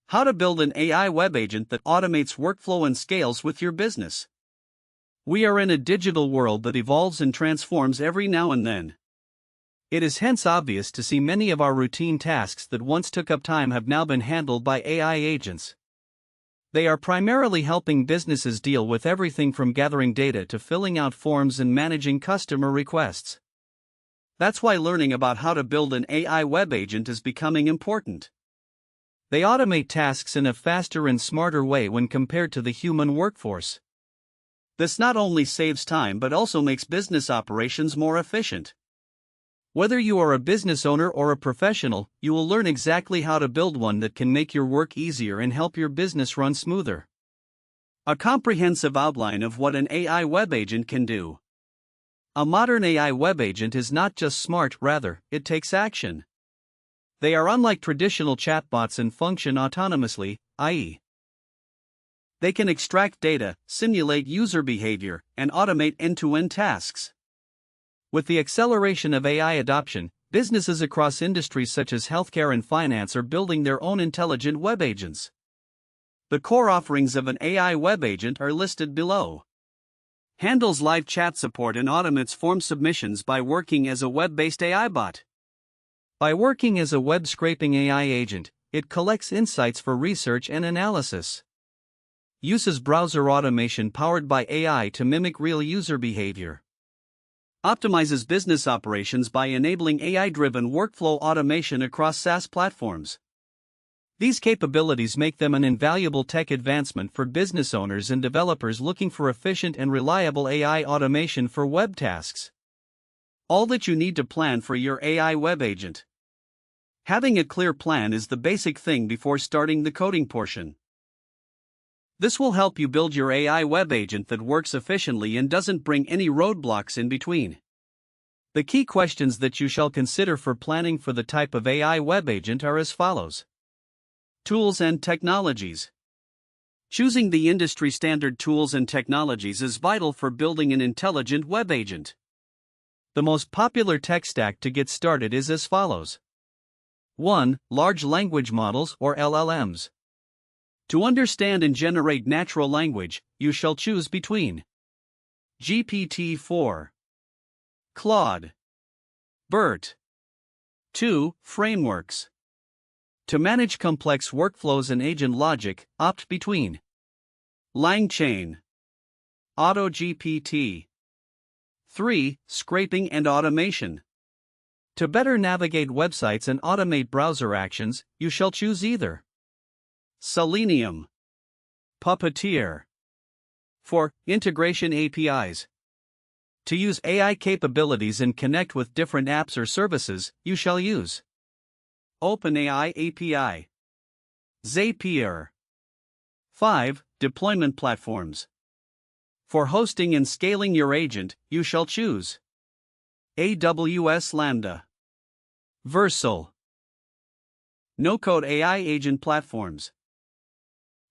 How to build an AI web agent that automates workflow and scales with your business. We are in a digital world that evolves and transforms every now and then. It is hence obvious to see many of our routine tasks that once took up time have now been handled by AI agents. They are primarily helping businesses deal with everything from gathering data to filling out forms and managing customer requests. That's why learning about how to build an AI web agent is becoming important. They automate tasks in a faster and smarter way when compared to the human workforce. This not only saves time but also makes business operations more efficient. Whether you are a business owner or a professional, you will learn exactly how to build one that can make your work easier and help your business run smoother. A comprehensive outline of what an AI web agent can do. A modern AI web agent is not just smart, rather, it takes action. They are unlike traditional chatbots and function autonomously, i.e., they can extract data, simulate user behavior, and automate end-to-end tasks. With the acceleration of AI adoption, businesses across industries such as healthcare and finance are building their own intelligent web agents. The core offerings of an AI web agent are listed below. Handles live chat support and automates form submissions by working as a web-based AI bot. By working as a web scraping AI agent, it collects insights for research and analysis. Uses browser automation powered by AI to mimic real user behavior. Optimizes business operations by enabling AI-driven workflow automation across SaaS platforms. These capabilities make them an invaluable tech advancement for business owners and developers looking for efficient and reliable AI automation for web tasks. All that you need to plan for your AI web agent. Having a clear plan is the basic thing before starting the coding portion. This will help you build your AI web agent that works efficiently and doesn't bring any roadblocks in between. The key questions that you shall consider for planning for the type of AI web agent are as follows. Tools and technologies. Choosing the industry standard tools and technologies is vital for building an intelligent web agent. The most popular tech stack to get started is as follows. 1. Large language models or LLMs. To understand and generate natural language, you shall choose between GPT-4, Claude, BERT. 2. Frameworks. To manage complex workflows and agent logic, opt between LangChain, AutoGPT. 3. Scraping and automation. To better navigate websites and automate browser actions, you shall choose either Selenium, Puppeteer. 4. Integration APIs. To use AI capabilities and connect with different apps or services, you shall use OpenAI API, Zapier. 5. Deployment platforms. For hosting and scaling your agent, you shall choose AWS Lambda, Versal. No-code AI agent platforms.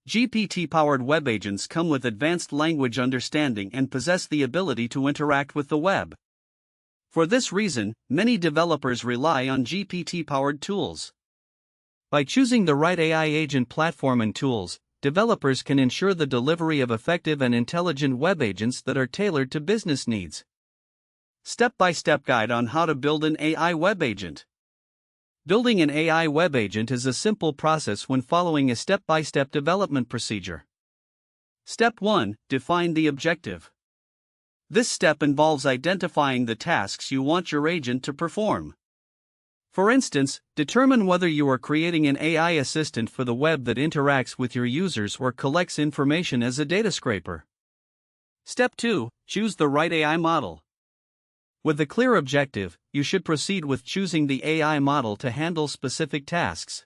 GPT-powered web agents come with advanced language understanding and possess the ability to interact with the web. For this reason, many developers rely on GPT-powered tools. By choosing the right AI agent platform and tools, developers can ensure the delivery of effective and intelligent web agents that are tailored to business needs. Step-by-step guide on how to build an AI web agent. Building an AI web agent is a simple process when following a step-by-step development procedure. Step 1. Define the objective. This step involves identifying the tasks you want your agent to perform. For instance, determine whether you are creating an AI assistant for the web that interacts with your users or collects information as a data scraper. Step 2. Choose the right AI model. With a clear objective, you should proceed with choosing the AI model to handle specific tasks.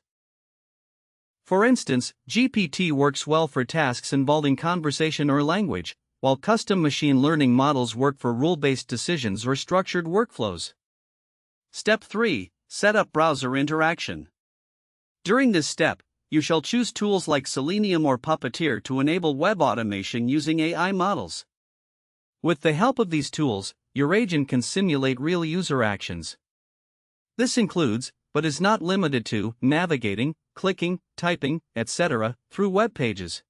For instance, GPT works well for tasks involving conversation or language, while custom machine learning models work for rule-based decisions or structured workflows. Step 3. Set up browser interaction. During this step, you shall choose tools like Selenium or Puppeteer to enable web automation using AI models. With the help of these tools, your agent can simulate real user actions. This includes but is not limited to navigating, clicking, typing, etc., through web pages.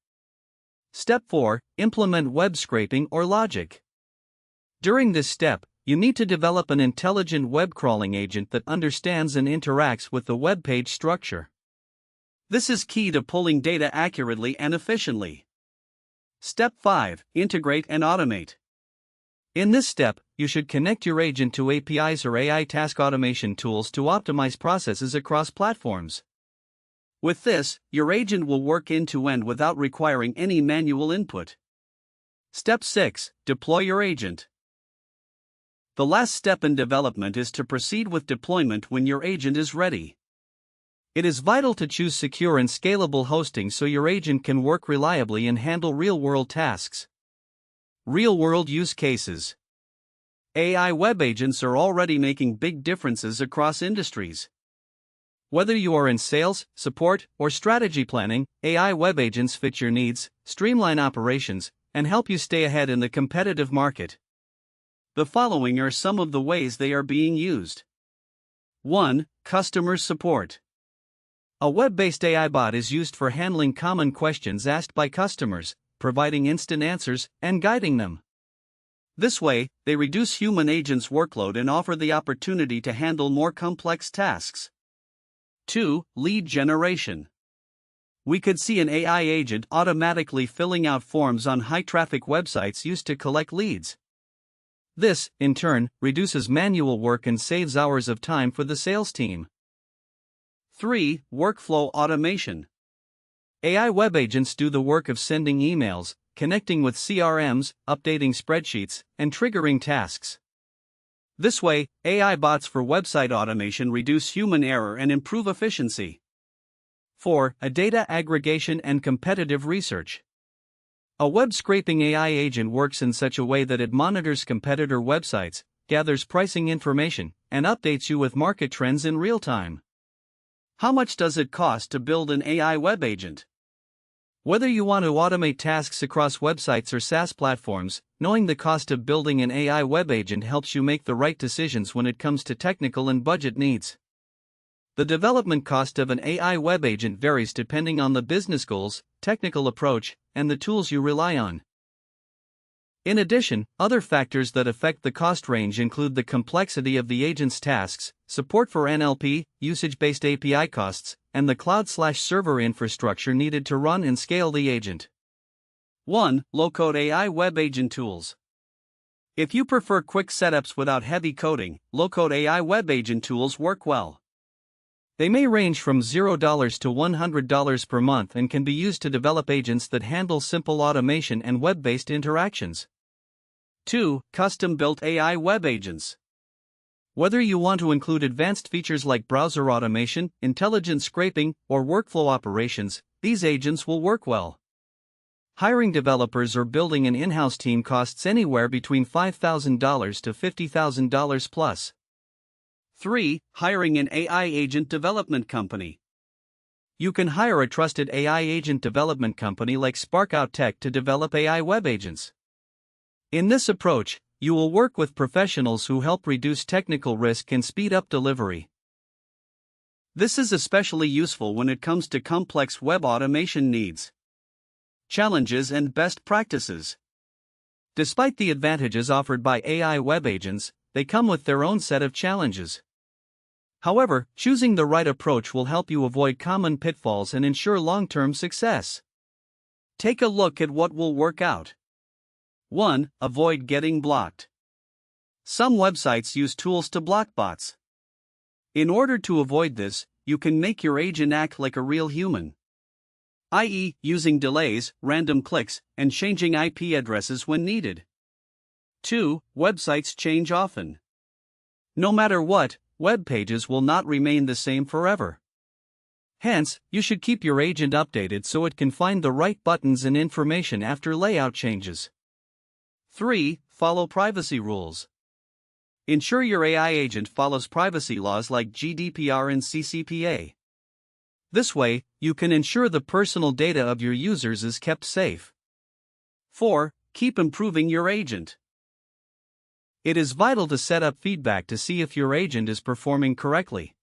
Step 4. Implement web scraping or logic. During this step, you need to develop an intelligent web crawling agent that understands and interacts with the web page structure. This is key to pulling data accurately and efficiently. Step 5. Integrate and automate. In this step, you should connect your agent to APIs or AI task automation tools to optimize processes across platforms. With this, your agent will work end-to-end without requiring any manual input. Step 6. Deploy your agent. The last step in development is to proceed with deployment when your agent is ready. It is vital to choose secure and scalable hosting so your agent can work reliably and handle real-world tasks. Real-world use cases. AI web agents are already making big differences across industries. Whether you are in sales, support, or strategy planning, AI web agents fit your needs, streamline operations, and help you stay ahead in the competitive market. The following are some of the ways they are being used. 1. Customer support. A web-based AI bot is used for handling common questions asked by customers, providing instant answers, and guiding them. This way, they reduce human agents' workload and offer the opportunity to handle more complex tasks. 2. Lead generation. We could see an AI agent automatically filling out forms on high-traffic websites used to collect leads. This, in turn, reduces manual work and saves hours of time for the sales team. 3. Workflow automation. AI web agents do the work of sending emails, connecting with CRMs, updating spreadsheets, and triggering tasks. This way, AI bots for website automation reduce human error and improve efficiency. 4. Data aggregation and competitive research. A web scraping AI agent works in such a way that it monitors competitor websites, gathers pricing information, and updates you with market trends in real time. How much does it cost to build an AI web agent? Whether you want to automate tasks across websites or SaaS platforms, knowing the cost of building an AI web agent helps you make the right decisions when it comes to technical and budget needs. The development cost of an AI web agent varies depending on the business goals, technical approach, and the tools you rely on. In addition, other factors that affect the cost range include the complexity of the agent's tasks, support for NLP, usage-based API costs, and the cloud/server infrastructure needed to run and scale the agent. 1. Low-code AI web agent tools. If you prefer quick setups without heavy coding, low-code AI web agent tools work well. They may range from $0 to $100 per month and can be used to develop agents that handle simple automation and web-based interactions. 2. Custom-built AI web agents. Whether you want to include advanced features like browser automation, intelligent scraping, or workflow operations, these agents will work well. Hiring developers or building an in-house team costs anywhere between $5,000 to $50,000 plus. 3. Hiring an AI agent development company. You can hire a trusted AI agent development company like Sparkout Tech to develop AI web agents. In this approach, you will work with professionals who help reduce technical risk and speed up delivery. This is especially useful when it comes to complex web automation needs. Challenges and best practices. Despite the advantages offered by AI web agents, they come with their own set of challenges. However, choosing the right approach will help you avoid common pitfalls and ensure long-term success. Take a look at what will work out. 1. Avoid getting blocked. Some websites use tools to block bots. In order to avoid this, you can make your agent act like a real human, i.e., using delays, random clicks, and changing IP addresses when needed. 2. Websites change often. No matter what, web pages will not remain the same forever. Hence, you should keep your agent updated so it can find the right buttons and information after layout changes. 3. Follow privacy rules. Ensure your AI agent follows privacy laws like GDPR and CCPA. This way, you can ensure the personal data of your users is kept safe. 4. Keep improving your agent. It is vital to set up feedback to see if your agent is performing correctly.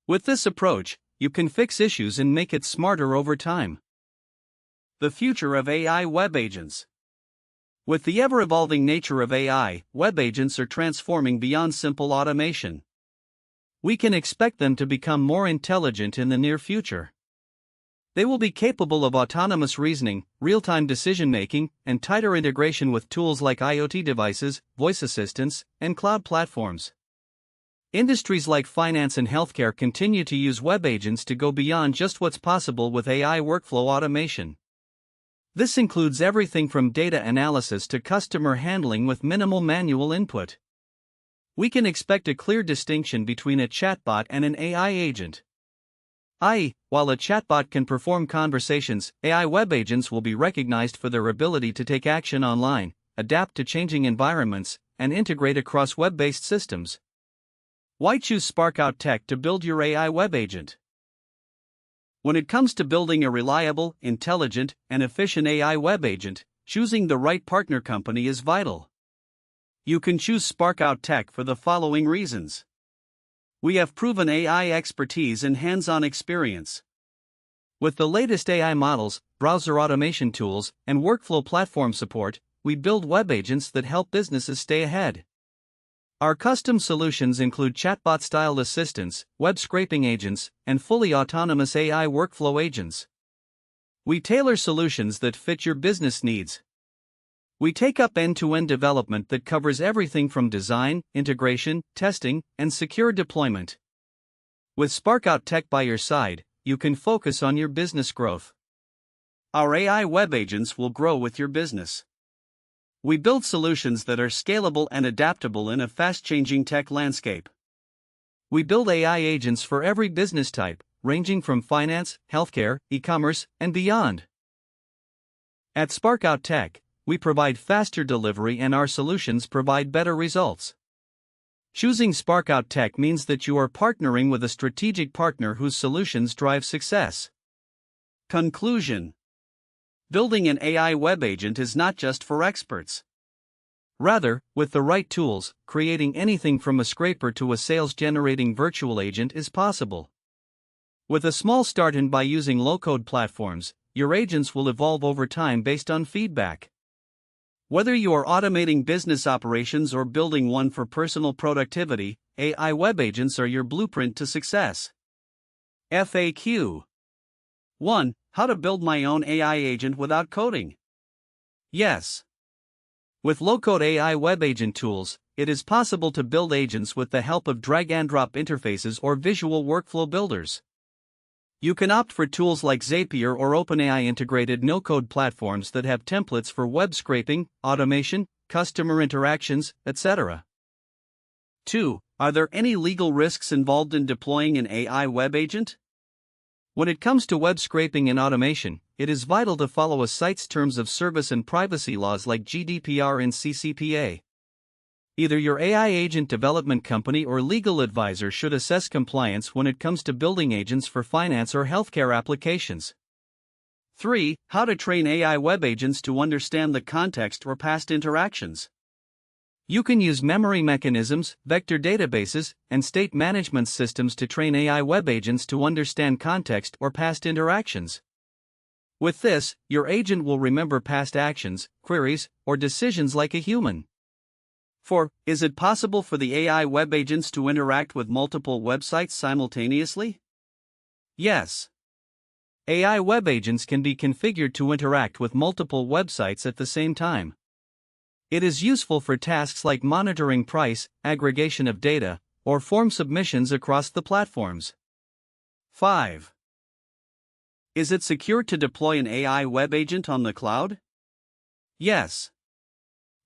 With this approach, you can fix issues and make it smarter over time. The future of AI web agents. With the ever-evolving nature of AI, web agents are transforming beyond simple automation. We can expect them to become more intelligent in the near future. They will be capable of autonomous reasoning, real-time decision-making, and tighter integration with tools like IoT devices, voice assistants, and cloud platforms. Industries like finance and healthcare continue to use web agents to go beyond just what's possible with AI workflow automation. This includes everything from data analysis to customer handling with minimal manual input. We can expect a clear distinction between a chatbot and an AI agent. i.e., while a chatbot can perform conversations, AI web agents will be recognized for their ability to take action online, adapt to changing environments, and integrate across web-based systems. Why choose Sparkout Tech to build your AI web agent? When it comes to building a reliable, intelligent, and efficient AI web agent, choosing the right partner company is vital. You can choose Sparkout Tech for the following reasons. We have proven AI expertise and hands-on experience. With the latest AI models, browser automation tools, and workflow platform support, we build web agents that help businesses stay ahead. Our custom solutions include chatbot-style assistants, web scraping agents, and fully autonomous AI workflow agents. We tailor solutions that fit your business needs. We take up end-to-end development that covers everything from design, integration, testing, and secure deployment. With Sparkout Tech by your side, you can focus on your business growth. Our AI web agents will grow with your business. We build solutions that are scalable and adaptable in a fast-changing tech landscape. We build AI agents for every business type, ranging from finance, healthcare, e-commerce, and beyond. At Sparkout Tech, we provide faster delivery and our solutions provide better results. Choosing Sparkout Tech means that you are partnering with a strategic partner whose solutions drive success. Conclusion: building an AI web agent is not just for experts. Rather, with the right tools, creating anything from a scraper to a sales-generating virtual agent is possible. With a small start and by using low-code platforms, your agents will evolve over time based on feedback. Whether you are automating business operations or building one for personal productivity, AI web agents are your blueprint to success. FAQ 1. How to build my own AI agent without coding? Yes. With low-code AI web agent tools, it is possible to build agents with the help of drag-and-drop interfaces or visual workflow builders. You can opt for tools like Zapier or OpenAI integrated no-code platforms that have templates for web scraping, automation, customer interactions, etc. 2. Are there any legal risks involved in deploying an AI web agent? When it comes to web scraping and automation, it is vital to follow a site's terms of service and privacy laws like GDPR and CCPA. Either your AI agent development company or legal advisor should assess compliance when it comes to building agents for finance or healthcare applications. 3. How to train AI web agents to understand the context or past interactions. You can use memory mechanisms, vector databases, and state management systems to train AI web agents to understand context or past interactions. With this, your agent will remember past actions, queries, or decisions like a human. 4. Is it possible for the AI web agents to interact with multiple websites simultaneously? Yes. AI web agents can be configured to interact with multiple websites at the same time. It is useful for tasks like monitoring price, aggregation of data, or form submissions across the platforms. 5. Is it secure to deploy an AI web agent on the cloud? Yes.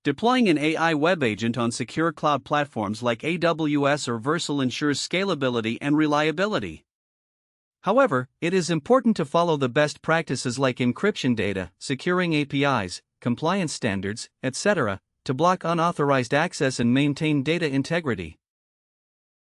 Deploying an AI web agent on secure cloud platforms like AWS or Versal ensures scalability and reliability. However, it is important to follow the best practices like encryption data, securing APIs, compliance standards, etc., to block unauthorized access and maintain data integrity.